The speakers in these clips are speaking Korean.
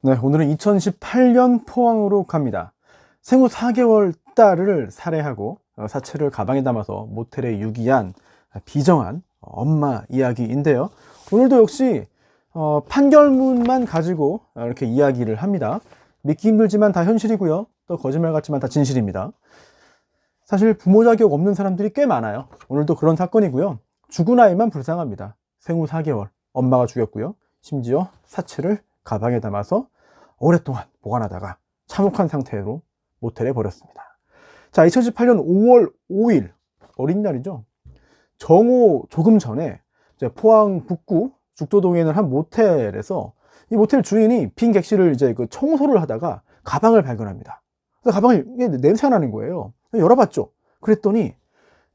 네, 오늘은 2018년 포항으로 갑니다. 생후 4개월 딸을 살해하고 사체를 가방에 담아서 모텔에 유기한 비정한 엄마 이야기인데요. 오늘도 역시 판결문만 가지고 이렇게 이야기를 합니다. 믿기 힘들지만 다 현실이고요. 또 거짓말 같지만 다 진실입니다. 사실 부모 자격 없는 사람들이 꽤 많아요. 오늘도 그런 사건이고요. 죽은 아이만 불쌍합니다. 생후 4개월 엄마가 죽였고요. 심지어 사체를 가방에 담아서 오랫동안 보관하다가 참혹한 상태로 모텔에 버렸습니다. 자, 2018년 5월 5일 어린 날이죠. 정오 조금 전에 이제 포항 북구 죽도동에 있는 한 모텔에서 이 모텔 주인이 빈 객실을 이제 그 청소를 하다가 가방을 발견합니다. 그래서 가방에 냄새가 나는 거예요. 열어봤죠. 그랬더니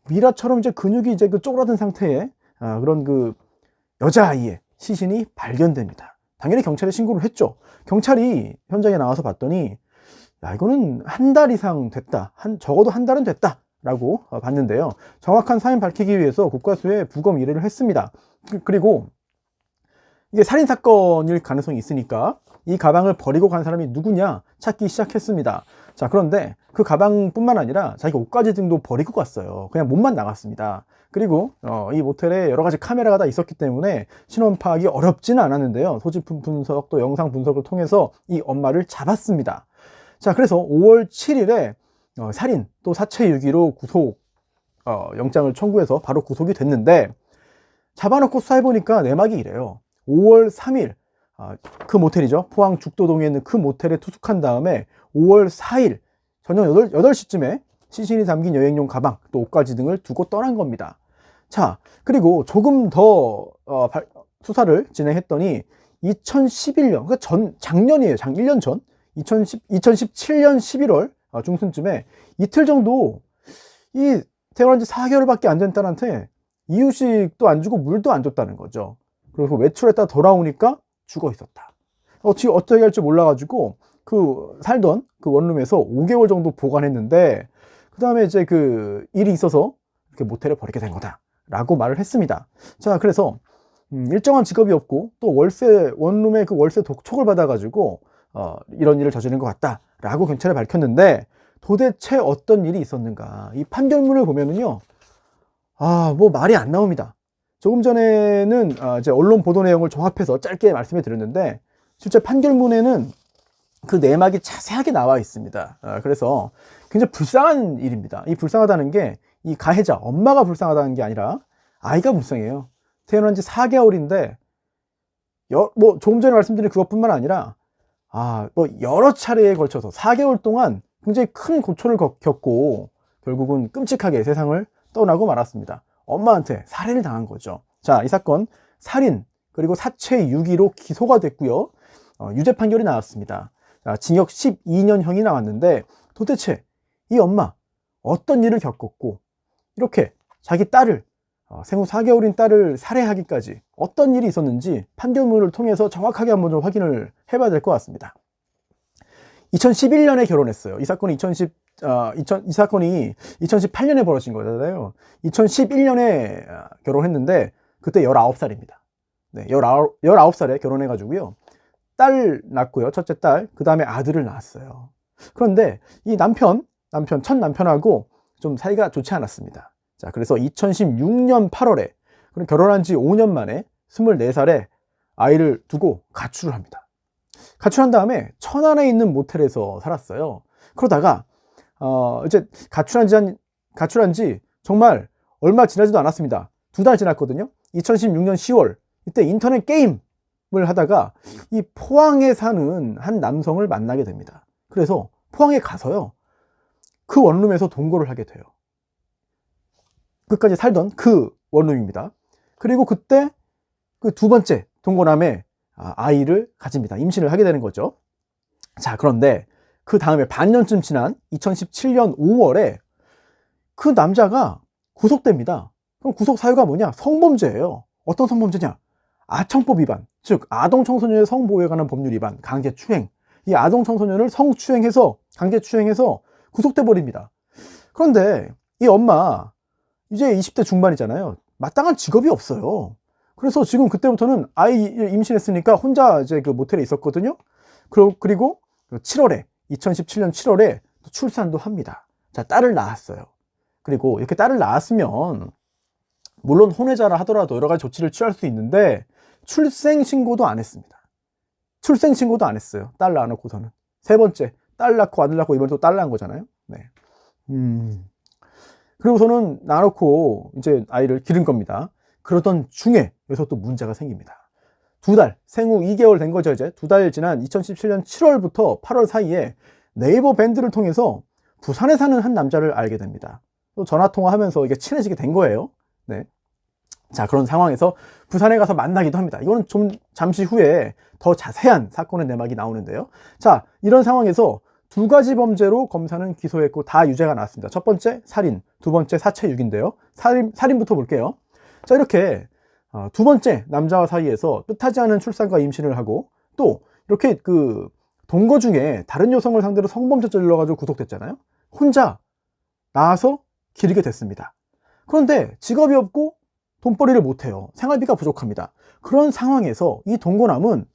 미라처럼 이제 근육이 이제 그 쪼그라든 상태의 그런 그 여자아이의 시신이 발견됩니다. 당연히 경찰에 신고를 했죠. 경찰이 현장에 나와서 봤더니 야, 이거는 한 달 이상 됐다. 적어도 한 달은 됐다. 라고 봤는데요. 정확한 사인 밝히기 위해서 국과수에 부검 의뢰를 했습니다. 그리고 이게 살인사건일 가능성이 있으니까 이 가방을 버리고 간 사람이 누구냐 찾기 시작했습니다. 자, 그런데 그 가방뿐만 아니라 자기가 옷가지 등도 버리고 갔어요. 그냥 몸만 나갔습니다. 그리고 이 모텔에 여러 가지 카메라가 다 있었기 때문에 신원 파악이 어렵지는 않았는데요. 소지품 분석 또 영상 분석을 통해서 이 엄마를 잡았습니다. 자, 그래서 5월 7일에 살인 또 사체 유기로 구속 영장을 청구해서 바로 구속이 됐는데 잡아놓고 수사해보니까 내막이 이래요. 5월 3일 그 모텔이죠. 포항 죽도동에 있는 그 모텔에 투숙한 다음에 5월 4일 저녁 8시쯤에 시신이 담긴 여행용 가방 또 옷가지 등을 두고 떠난 겁니다. 자, 그리고 조금 더 수사를 진행했더니 2011년 그러니까 작년이에요. 1년 전 2017년 11월 중순쯤에 이틀 정도 이 태어난 지 4개월밖에 안 된 딸한테 이유식도 안 주고 물도 안 줬다는 거죠. 그리고 외출했다 돌아오니까 죽어 있었다. 어떻게 할지 몰라가지고 그 살던 그 원룸에서 5개월 정도 보관했는데 그 다음에 이제 그 일이 있어서 이렇게 모텔에 버리게 된 거다 라고 말을 했습니다. 자, 그래서 일정한 직업이 없고 또 원룸에 그 월세 독촉을 받아가지고 이런 일을 저지른 것 같다 라고 경찰에 밝혔는데 도대체 어떤 일이 있었는가. 이 판결문을 보면은요 뭐 말이 안 나옵니다. 조금 전에는 이제 언론 보도 내용을 종합해서 짧게 말씀해 드렸는데 실제 판결문에는 그 내막이 자세하게 나와 있습니다. 그래서 굉장히 불쌍한 일입니다. 이 불쌍하다는 게 이 가해자 엄마가 불쌍하다는 게 아니라 아이가 불쌍해요. 태어난 지 4개월인데 뭐 조금 전에 말씀드린 그것뿐만 아니라 뭐 여러 차례에 걸쳐서 4개월 동안 굉장히 큰 고초를 겪고 결국은 끔찍하게 세상을 떠나고 말았습니다. 엄마한테 살해를 당한 거죠. 자, 이 사건 살인 그리고 사체 유기로 기소가 됐고요. 유죄 판결이 나왔습니다. 자, 징역 12년형이 나왔는데 도대체 이 엄마 어떤 일을 겪었고 이렇게 자기 딸을 생후 4개월인 딸을 살해하기까지 어떤 일이 있었는지 판결문을 통해서 정확하게 한번 좀 확인을 해봐야 될 것 같습니다. 2011년에 결혼했어요. 이 사건이 2018년에 벌어진 거잖아요. 2011년에 결혼했는데 그때 19살입니다. 네, 19살에 결혼해가지고요. 딸 낳고요. 첫째 딸, 그 다음에 아들을 낳았어요. 그런데 이 첫 남편하고 좀 사이가 좋지 않았습니다. 자, 그래서 2016년 8월에 결혼한 지 5년 만에 24살에 아이를 두고 가출을 합니다. 가출한 다음에 천안에 있는 모텔에서 살았어요. 그러다가 이제 가출한 지 정말 얼마 지나지도 않았습니다. 2달 지났거든요. 2016년 10월 이때 인터넷 게임을 하다가 이 포항에 사는 한 남성을 만나게 됩니다. 그래서 포항에 가서요. 그 원룸에서 동거를 하게 돼요. 끝까지 살던 그 원룸입니다. 그리고 그때 그 두 번째 동거남에 아이를 가집니다. 임신을 하게 되는 거죠. 자, 그런데 그 다음에 반년쯤 지난 2017년 5월에 그 남자가 구속됩니다. 그럼 구속 사유가 뭐냐? 성범죄예요. 어떤 성범죄냐? 아청법 위반, 즉 아동 청소년의 성보호에 관한 법률 위반, 강제추행. 이 아동 청소년을 강제추행해서 구속돼 버립니다. 그런데 이 엄마 이제 20대 중반이잖아요. 마땅한 직업이 없어요. 그래서 지금 그때부터는 아이 임신했으니까 혼자 이제 그 모텔에 있었거든요. 그리고 7월에 2017년 7월에 출산도 합니다. 자, 딸을 낳았어요. 그리고 이렇게 딸을 낳았으면 물론 혼외자라 하더라도 여러 가지 조치를 취할 수 있는데 출생신고도 안 했습니다. 출생신고도 안 했어요. 딸 낳아놓고서는. 세 번째, 딸 낳고 아들 낳고 이번에 또 딸 낳은 거잖아요. 네. 그리고서는 낳아놓고 이제 아이를 기른 겁니다. 그러던 중에 여기서 또 문제가 생깁니다. 생후 2개월 된 거죠. 이제 2달 지난 2017년 7월부터 8월 사이에 네이버 밴드를 통해서 부산에 사는 한 남자를 알게 됩니다. 또 전화통화하면서 이게 친해지게 된 거예요. 네. 자, 그런 상황에서 부산에 가서 만나기도 합니다. 이거는 좀 잠시 후에 더 자세한 사건의 내막이 나오는데요. 자, 이런 상황에서 2가지 범죄로 검사는 기소했고 다 유죄가 나왔습니다. 첫 번째 살인, 두 번째 사체 유기인데요. 살인부터 볼게요. 자, 이렇게 2번째 남자와 사이에서 뜻하지 않은 출산과 임신을 하고 또 이렇게 그 동거 중에 다른 여성을 상대로 성범죄 저질러가지고 구속됐잖아요. 혼자 나와서 기르게 됐습니다. 그런데 직업이 없고 돈벌이를 못해요. 생활비가 부족합니다. 그런 상황에서 이 동거남은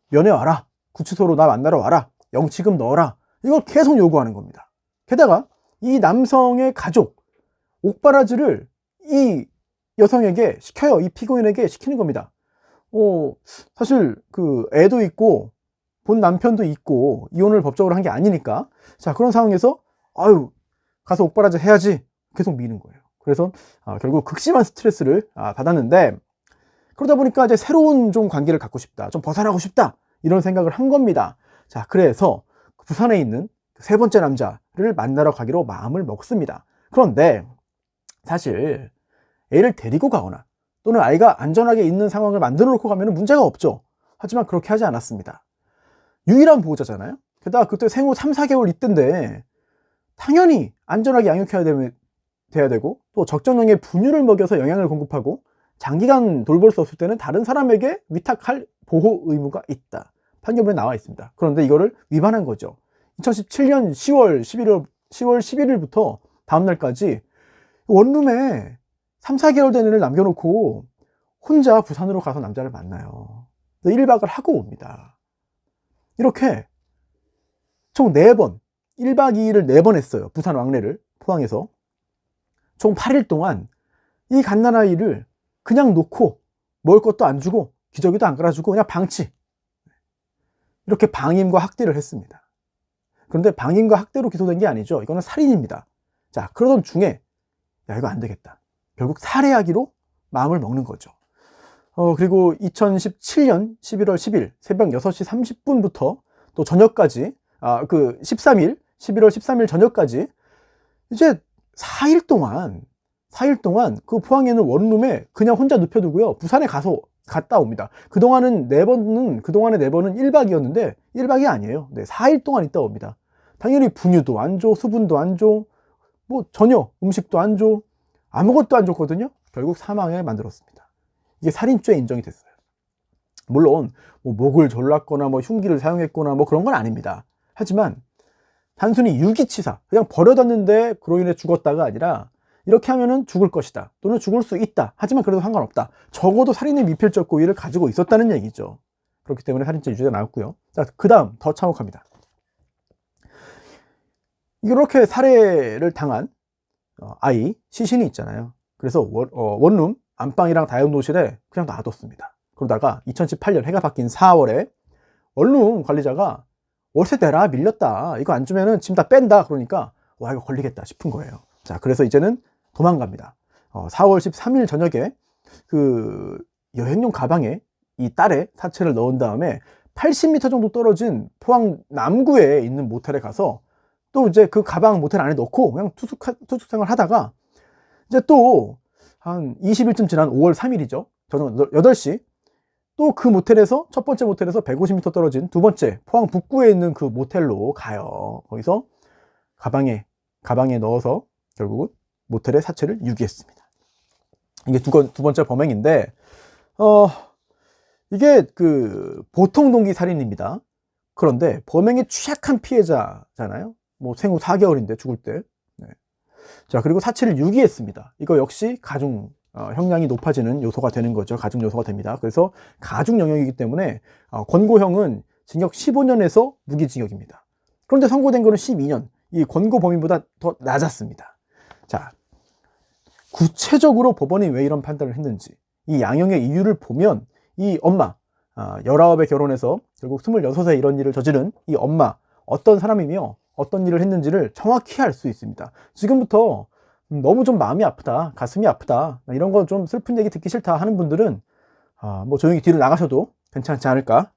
면회 와라, 구치소로 나 만나러 와라, 영치금 넣어라, 이걸 계속 요구하는 겁니다. 게다가 이 남성의 가족 옥바라지를 이 여성에게 시켜요. 이 피고인에게 시키는 겁니다. 사실 그 애도 있고 본 남편도 있고 이혼을 법적으로 한 게 아니니까. 자, 그런 상황에서 아유, 가서 옥바라지 해야지 계속 미는 거예요. 그래서 결국 극심한 스트레스를 받았는데, 그러다 보니까 이제 새로운 좀 관계를 갖고 싶다, 좀 벗어나고 싶다, 이런 생각을 한 겁니다. 자, 그래서 부산에 있는 세 번째 남자를 만나러 가기로 마음을 먹습니다. 그런데 사실 애를 데리고 가거나 또는 아이가 안전하게 있는 상황을 만들어 놓고 가면 문제가 없죠. 하지만 그렇게 하지 않았습니다. 유일한 보호자잖아요. 게다가 그때 생후 3, 4개월 이때인데 당연히 안전하게 양육해야 돼야 되고, 또 적정량의 분유를 먹여서 영양을 공급하고 장기간 돌볼 수 없을 때는 다른 사람에게 위탁할 보호 의무가 있다. 판결문에 나와 있습니다. 그런데 이거를 위반한 거죠. 2017년 10월 11일부터 다음날까지 원룸에 3, 4개월 된 애를 남겨놓고 혼자 부산으로 가서 남자를 만나요. 1박을 하고 옵니다. 이렇게 총 4번, 1박 2일을 4번 했어요. 부산 왕래를 포항에서. 총 8일 동안 이 갓난아이를 그냥 놓고 먹을 것도 안 주고 기저귀도 안 깔아주고 그냥 방치. 이렇게 방임과 학대를 했습니다. 그런데 방임과 학대로 기소된 게 아니죠. 이거는 살인입니다. 자, 그러던 중에 야, 이거 안 되겠다. 결국 살해하기로 마음을 먹는 거죠. 그리고 2017년 11월 10일 새벽 6시 30분부터 또 저녁까지, 11월 13일 저녁까지 이제 4일 동안 그 포항에 있는 원룸에 그냥 혼자 눕혀두고요. 부산에 갔다 옵니다. 그동안의 4번은 1박이었는데 1박이 아니에요. 네, 4일 동안 있다 옵니다. 당연히 분유도 안 줘, 수분도 안 줘, 뭐 전혀 음식도 안 줘, 아무것도 안 줬거든요. 결국 사망에 만들었습니다. 이게 살인죄 인정이 됐어요. 물론 뭐 목을 졸랐거나 뭐 흉기를 사용했거나 뭐 그런 건 아닙니다. 하지만 단순히 유기치사, 그냥 버려뒀는데 그로 인해 죽었다가 아니라 이렇게 하면은 죽을 것이다, 또는 죽을 수 있다, 하지만 그래도 상관없다, 적어도 살인의 미필적 고의를 가지고 있었다는 얘기죠. 그렇기 때문에 살인죄 유죄가 나왔고요. 자, 그 다음 더 참혹합니다. 이렇게 살해를 당한 아이 시신이 있잖아요. 그래서 원룸 안방이랑 다용도실에 그냥 놔뒀습니다. 그러다가 2018년 해가 바뀐 4월에 원룸 관리자가 월세 내라, 밀렸다, 이거 안 주면은 짐 다 뺀다, 그러니까 와, 이거 걸리겠다 싶은 거예요. 자, 그래서 이제는 도망갑니다. 4월 13일 저녁에 그 여행용 가방에 이 딸의 사체를 넣은 다음에 80m 정도 떨어진 포항 남구에 있는 모텔에 가서 또 이제 그 가방 모텔 안에 넣고 그냥 투숙 생활 하다가 이제 또 한 20일쯤 지난 5월 3일이죠. 저녁 8시 또 그 모텔에서, 첫 번째 모텔에서 150m 떨어진 두 번째 포항 북구에 있는 그 모텔로 가요. 거기서 가방에 넣어서 결국은 모텔의 사체를 유기했습니다. 이게 두 번째 범행인데, 이게 그 보통 동기 살인입니다. 그런데 범행에 취약한 피해자잖아요. 뭐 생후 4개월인데 죽을 때. 네. 자, 그리고 사체를 유기했습니다. 이거 역시 가중 형량이 높아지는 요소가 되는 거죠. 가중 요소가 됩니다. 그래서 가중 영역이기 때문에 권고형은 징역 15년에서 무기징역입니다. 그런데 선고된 거는 12년. 이 권고 범위보다 더 낮았습니다. 자, 구체적으로 법원이 왜 이런 판단을 했는지, 이 양형의 이유를 보면 이 엄마, 19에 결혼해서 결국 26에 이런 일을 저지른 이 엄마, 어떤 사람이며 어떤 일을 했는지를 정확히 알 수 있습니다. 지금부터 너무 좀 마음이 아프다, 가슴이 아프다, 이런 거 좀 슬픈 얘기 듣기 싫다 하는 분들은 뭐 조용히 뒤로 나가셔도 괜찮지 않을까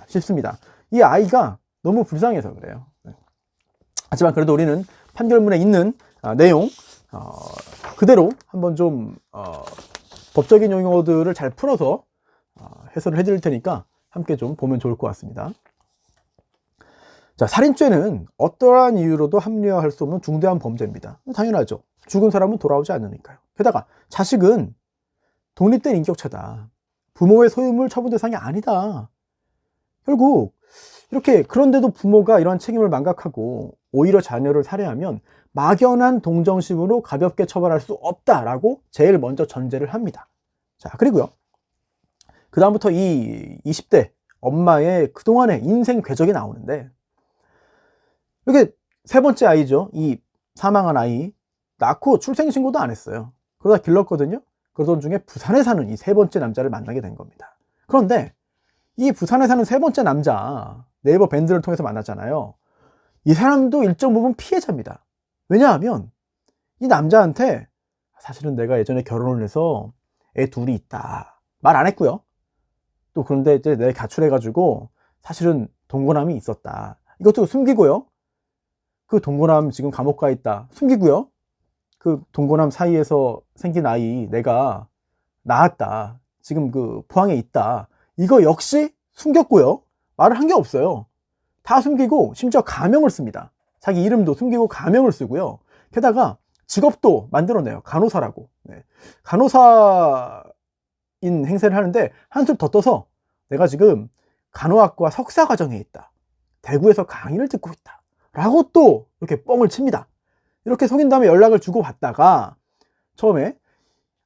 싶습니다. 이 아이가 너무 불쌍해서 그래요. 하지만 그래도 우리는 판결문에 있는 내용 그대로 한번 좀 법적인 용어들을 잘 풀어서 해설을 해드릴 테니까 함께 좀 보면 좋을 것 같습니다. 자, 살인죄는 어떠한 이유로도 합리화할 수 없는 중대한 범죄입니다. 당연하죠. 죽은 사람은 돌아오지 않으니까요. 게다가 자식은 독립된 인격체다. 부모의 소유물 처분 대상이 아니다. 결국 이렇게, 그런데도 부모가 이러한 책임을 망각하고 오히려 자녀를 살해하면 막연한 동정심으로 가볍게 처벌할 수 없다라고 제일 먼저 전제를 합니다. 자, 그리고요, 그 다음부터 이 20대 엄마의 그동안의 인생 궤적이 나오는데, 이게 세 번째 아이죠. 이 사망한 아이 낳고 출생신고도 안 했어요. 그러다 길렀거든요. 그러던 중에 부산에 사는 이 세 번째 남자를 만나게 된 겁니다. 그런데 이 부산에 사는 세 번째 남자, 네이버 밴드를 통해서 만났잖아요. 이 사람도 일정 부분 피해자입니다. 왜냐하면 이 남자한테 사실은 내가 예전에 결혼을 해서 애 둘이 있다 말 안 했고요. 또 그런데 이제 내가 가출해가지고 사실은 동거남이 있었다, 이것도 숨기고요. 그 동거남 지금 감옥 가 있다 숨기고요. 그 동거남 사이에서 생긴 아이 내가 낳았다, 지금 그 포항에 있다, 이거 역시 숨겼고요. 말을 한 게 없어요. 다 숨기고 심지어 가명을 씁니다. 자기 이름도 숨기고 가명을 쓰고요. 게다가 직업도 만들어내요. 간호사라고. 네. 간호사인 행세를 하는데 한술 더 떠서 내가 지금 간호학과 석사 과정에 있다, 대구에서 강의를 듣고 있다 라고 또 이렇게 뻥을 칩니다. 이렇게 속인 다음에 연락을 주고 받다가 처음에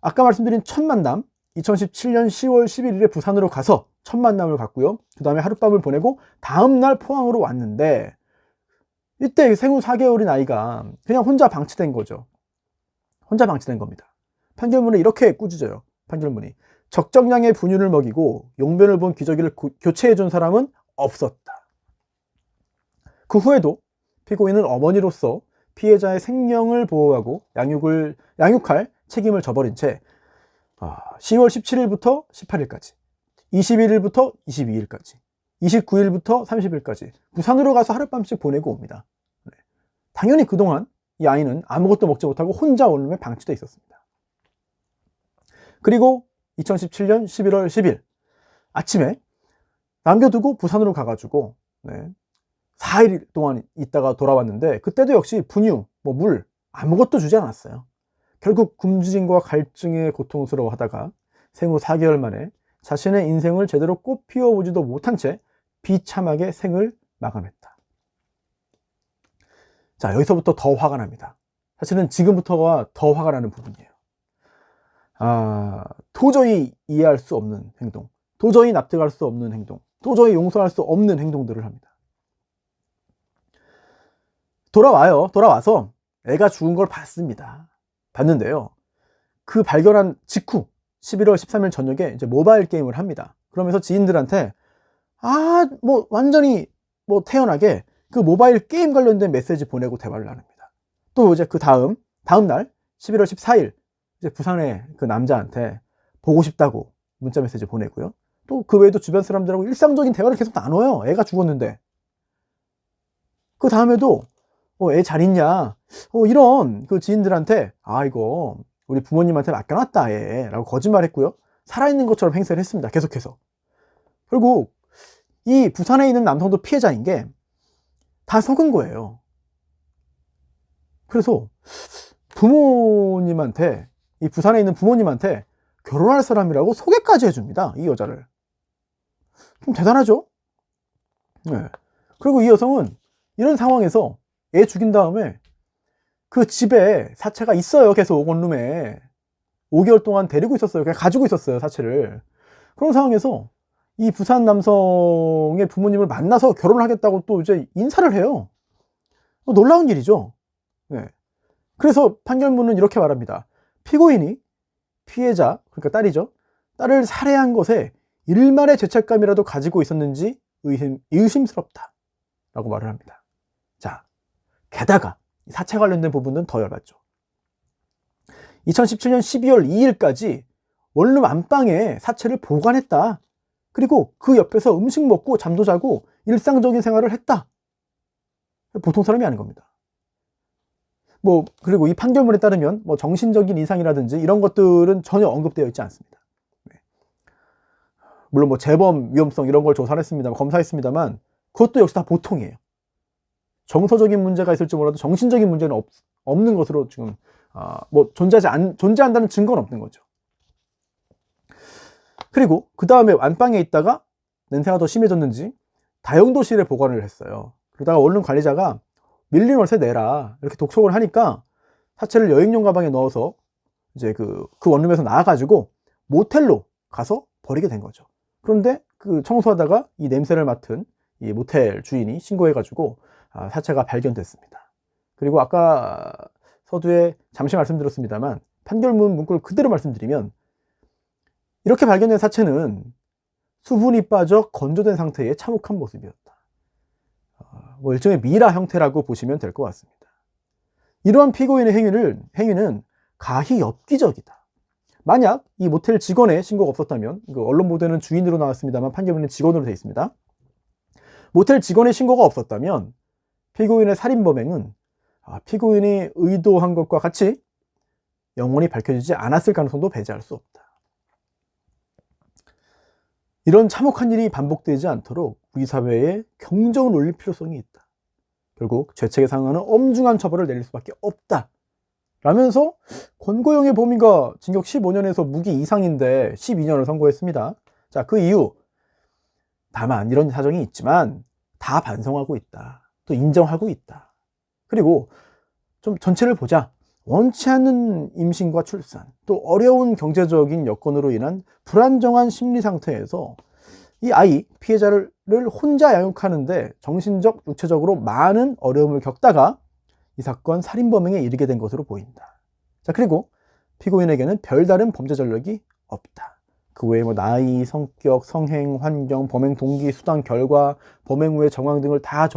아까 말씀드린 첫 만남 2017년 10월 11일에 부산으로 가서 첫 만남을 갖고요. 그 다음에 하룻밤을 보내고 다음날 포항으로 왔는데, 이때 생후 4개월인 아이가 그냥 혼자 방치된 거죠. 혼자 방치된 겁니다. 판결문에 이렇게 꾸짖어요. 판결문이 적정량의 분유를 먹이고 용변을 본 기저귀를 교체해준 사람은 없었다. 그 후에도 피고인은 어머니로서 피해자의 생명을 보호하고 양육할 책임을 져버린 채 10월 17일부터 18일까지, 21일부터 22일까지, 29일부터 30일까지 부산으로 가서 하룻밤씩 보내고 옵니다. 네. 당연히 그동안 이 아이는 아무것도 먹지 못하고 혼자 원룸에 방치되어 있었습니다. 그리고 2017년 11월 10일 아침에 남겨두고 부산으로 가가지고 4일 동안 있다가 돌아왔는데, 그때도 역시 분유, 물 아무것도 주지 않았어요. 결국 굶주림과 갈증에 고통스러워하다가 생후 4개월 만에 자신의 인생을 제대로 꽃 피워보지도 못한 채 비참하게 생을 마감했다. 자, 여기서부터 더 화가 납니다. 사실은 지금부터가 더 화가 나는 부분이에요. 도저히 이해할 수 없는 행동, 도저히 납득할 수 없는 행동, 도저히 용서할 수 없는 행동들을 합니다. 돌아와서 애가 죽은 걸 봤는데요. 그 발견한 직후 11월 13일 저녁에 이제 모바일 게임을 합니다. 그러면서 지인들한테 완전히 태연하게 그 모바일 게임 관련된 메시지 보내고 대화를 나눕니다. 또 이제 그 다음 날 11월 14일 이제 부산의 그 남자한테 보고 싶다고 문자 메시지 보내고요. 또 그 외에도 주변 사람들하고 일상적인 대화를 계속 나눠요. 애가 죽었는데. 그 다음에도 애 잘 있냐, 이런 그 지인들한테 이거 우리 부모님한테 맡겨놨다 얘 라고 거짓말했고요. 살아있는 것처럼 행세를 했습니다. 계속해서. 결국 이 부산에 있는 남성도 피해자인 게 다 속은 거예요. 그래서 부모님한테, 이 부산에 있는 부모님한테 결혼할 사람이라고 소개까지 해줍니다. 이 여자를. 좀 대단하죠? 네. 그리고 이 여성은 이런 상황에서 애 죽인 다음에 그 집에 사체가 있어요. 계속 원룸에 5개월 동안 데리고 있었어요. 그냥 가지고 있었어요, 사체를. 그런 상황에서 이 부산 남성의 부모님을 만나서 결혼을 하겠다고 또 이제 인사를 해요. 놀라운 일이죠. 네. 그래서 판결문은 이렇게 말합니다. 피고인이 피해자, 그러니까 딸이죠, 딸을 살해한 것에 일말의 죄책감이라도 가지고 있었는지 의심스럽다 라고 말을 합니다. 자, 게다가 사체 관련된 부분은 더 열받죠. 2017년 12월 2일까지 원룸 안방에 사체를 보관했다. 그리고 그 옆에서 음식 먹고 잠도 자고 일상적인 생활을 했다. 보통 사람이 아닌 겁니다. 그리고 이 판결문에 따르면 정신적인 이상이라든지 이런 것들은 전혀 언급되어 있지 않습니다. 네. 물론 재범 위험성 이런 걸 조사를 했습니다. 검사했습니다만 그것도 역시 다 보통이에요. 정서적인 문제가 있을지 몰라도 정신적인 문제는 없는 것으로 지금 존재한다는 증거는 없는 거죠. 그리고 그 다음에 안방에 있다가 냄새가 더 심해졌는지 다용도실에 보관을 했어요. 그러다가 원룸 관리자가 밀린 월세 내라 이렇게 독촉을 하니까 사체를 여행용 가방에 넣어서 이제 그 원룸에서 나와가지고 모텔로 가서 버리게 된 거죠. 그런데 그 청소하다가 이 냄새를 맡은 이 모텔 주인이 신고해가지고 사체가 발견됐습니다. 그리고 아까 서두에 잠시 말씀드렸습니다만 판결문 문구를 그대로 말씀드리면 이렇게 발견된 사체는 수분이 빠져 건조된 상태의 참혹한 모습이었다. 일종의 미라 형태라고 보시면 될 것 같습니다. 이러한 피고인의 행위는 가히 엽기적이다. 만약 이 모텔 직원의 신고가 없었다면, 언론 보도에는 주인으로 나왔습니다만 판결문은 직원으로 되어 있습니다. 모텔 직원의 신고가 없었다면 피고인의 살인범행은 피고인이 의도한 것과 같이 영원히 밝혀지지 않았을 가능성도 배제할 수 없다. 이런 참혹한 일이 반복되지 않도록 우리 사회에 경종을 울릴 필요성이 있다. 결국 죄책에 상응하는 엄중한 처벌을 내릴 수밖에 없다. 라면서 권고형의 범위가 징역 15년에서 무기 이상인데 12년을 선고했습니다. 자, 그 이유. 다만 이런 사정이 있지만 다 반성하고 있다. 또 인정하고 있다. 그리고 좀 전체를 보자. 원치 않는 임신과 출산, 또 어려운 경제적인 여건으로 인한 불안정한 심리 상태에서 이 아이, 피해자를 혼자 양육하는데 정신적, 육체적으로 많은 어려움을 겪다가 이 사건 살인범행에 이르게 된 것으로 보인다. 자, 그리고 피고인에게는 별다른 범죄 전력이 없다. 그 외에 나이, 성격, 성행, 환경, 범행 동기, 수단, 결과, 범행 후의 정황 등을 다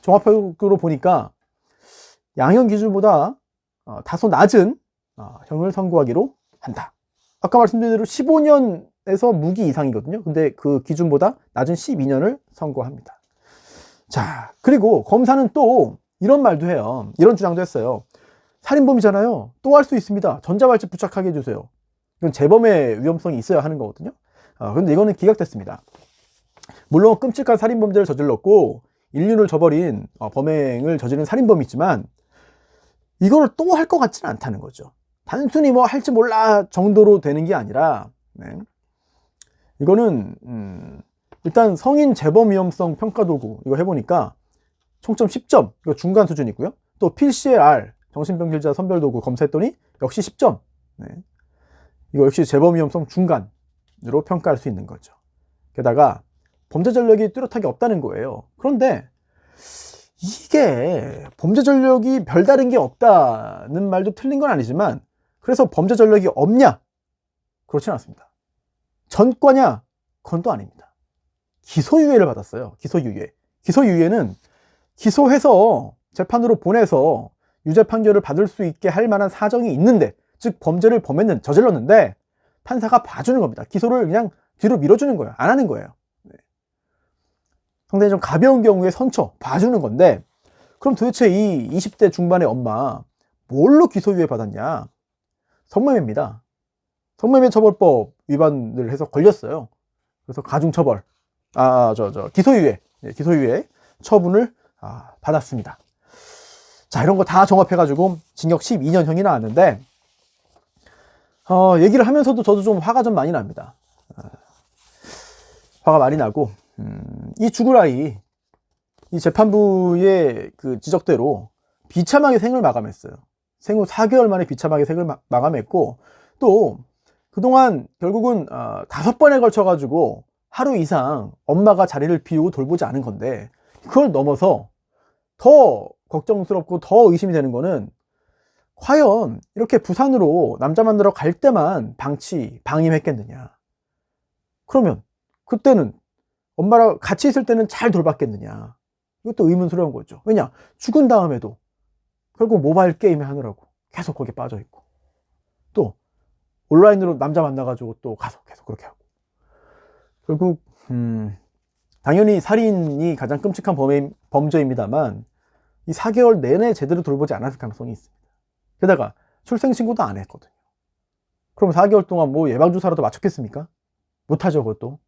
종합적으로 보니까 양형 기준보다 다소 낮은 형을 선고하기로 한다. 아까 말씀드린 대로 15년에서 무기 이상이거든요. 근데 그 기준보다 낮은 12년을 선고합니다. 자, 그리고 검사는 또 이런 말도 해요. 이런 주장도 했어요. 살인범이잖아요. 또 할 수 있습니다. 전자발찌 부착하게 해주세요. 이건 재범의 위험성이 있어야 하는 거거든요. 그런데 이거는 기각됐습니다. 물론 끔찍한 살인범죄를 저질렀고 인륜을 저버린 범행을 저지른 살인범이 있지만 이걸 또 할 것 같지는 않다는 거죠. 단순히 할지 몰라 정도로 되는 게 아니라, 네. 이거는 일단 성인 재범 위험성 평가 도구 이거 해보니까 총점 10점, 이거 중간 수준이고요. 또 PCLR 정신병실자 선별 도구 검사했더니 역시 10점. 네. 이거 역시 재범 위험성 중간으로 평가할 수 있는 거죠. 게다가 범죄 전력이 뚜렷하게 없다는 거예요. 그런데 이게 범죄 전력이 별다른 게 없다는 말도 틀린 건 아니지만 그래서 범죄 전력이 없냐? 그렇지는 않습니다. 전과냐? 그건 또 아닙니다. 기소유예를 받았어요. 기소유예. 기소유예는 기소해서 재판으로 보내서 유죄 판결을 받을 수 있게 할 만한 사정이 있는데, 즉 범죄를 저질렀는데 판사가 봐주는 겁니다. 기소를 그냥 뒤로 밀어주는 거예요. 안 하는 거예요. 상당히 좀 가벼운 경우에 선처 봐주는 건데, 그럼 도대체 이 20대 중반의 엄마 뭘로 기소유예 받았냐? 성매매입니다. 성매매 처벌법 위반을 해서 걸렸어요. 그래서 가중처벌, 기소유예, 기소유예 처분을 받았습니다. 자, 이런 거 다 종합해가지고 징역 12년형이 나왔는데, 얘기를 하면서도 저도 좀 화가 좀 많이 납니다. 화가 많이 나고, 이 죽을 아이, 이 재판부의 그 지적대로 비참하게 생을 마감했어요. 생후 4개월 만에 비참하게 생을 마감했고, 또 그동안 결국은 5번에 걸쳐 가지고 하루 이상 엄마가 자리를 비우고 돌보지 않은 건데, 그걸 넘어서 더 걱정스럽고 더 의심이 되는 거는, 과연 이렇게 부산으로 남자 만나러 갈 때만 방임했겠느냐. 그러면 그때는 엄마랑 같이 있을 때는 잘 돌봤겠느냐. 이것도 의문스러운 거죠. 왜냐, 죽은 다음에도 결국 모바일 게임 하느라고 계속 거기에 빠져 있고, 또 온라인으로 남자 만나가지고 또 가서 계속 그렇게 하고, 결국 당연히 살인이 가장 끔찍한 범죄입니다만, 이 4개월 내내 제대로 돌보지 않았을 가능성이 있습니다. 게다가 출생신고도 안 했거든요. 그럼 4개월 동안 뭐 예방주사라도 맞췄겠습니까? 못하죠, 그것도.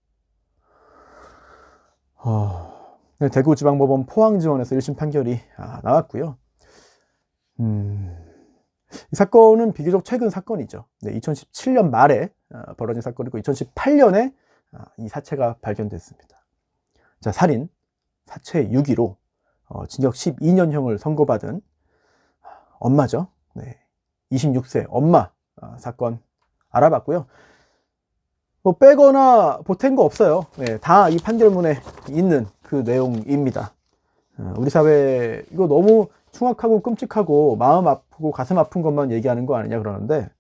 대구지방법원 포항지원에서 1심 판결이 나왔고요. 이 사건은 비교적 최근 사건이죠. 2017년 말에 벌어진 사건이고, 2018년에 이 사체가 발견됐습니다. 자, 살인, 사체 유기로 징역 12년형을 선고받은 엄마죠. 26세 엄마 사건 알아봤고요. 뭐 빼거나 보탠 거 없어요. 다 이 판결문에 있는 그 내용입니다. 우리 사회 이거 너무 흉악하고 끔찍하고 마음 아프고 가슴 아픈 것만 얘기하는 거 아니냐 그러는데,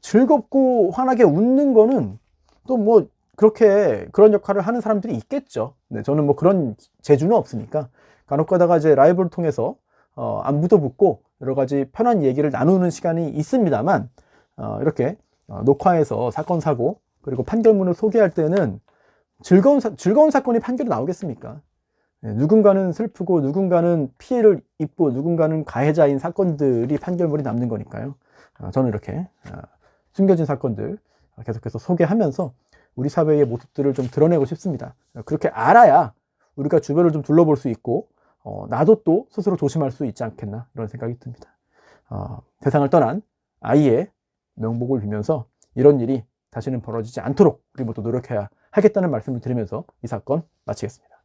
즐겁고 환하게 웃는 거는 또 뭐 그렇게 그런 역할을 하는 사람들이 있겠죠. 저는 뭐 그런 재주는 없으니까 간혹 가다가 이제 라이브를 통해서 안부도 묻고 여러 가지 편한 얘기를 나누는 시간이 있습니다만, 이렇게 녹화해서 사건 사고 그리고 판결문을 소개할 때는 즐거운 사건이 판결이 나오겠습니까? 누군가는 슬프고 누군가는 피해를 입고 누군가는 가해자인 사건들이 판결문이 남는 거니까요. 저는 이렇게 숨겨진 사건들 계속해서 소개하면서 우리 사회의 모습들을 좀 드러내고 싶습니다. 그렇게 알아야 우리가 주변을 좀 둘러볼 수 있고, 나도 또 스스로 조심할 수 있지 않겠나, 이런 생각이 듭니다. 세상을 떠난 아이의 명복을 빌면서 이런 일이 다시는 벌어지지 않도록 우리 모두 노력해야 하겠다는 말씀을 드리면서 이 사건 마치겠습니다.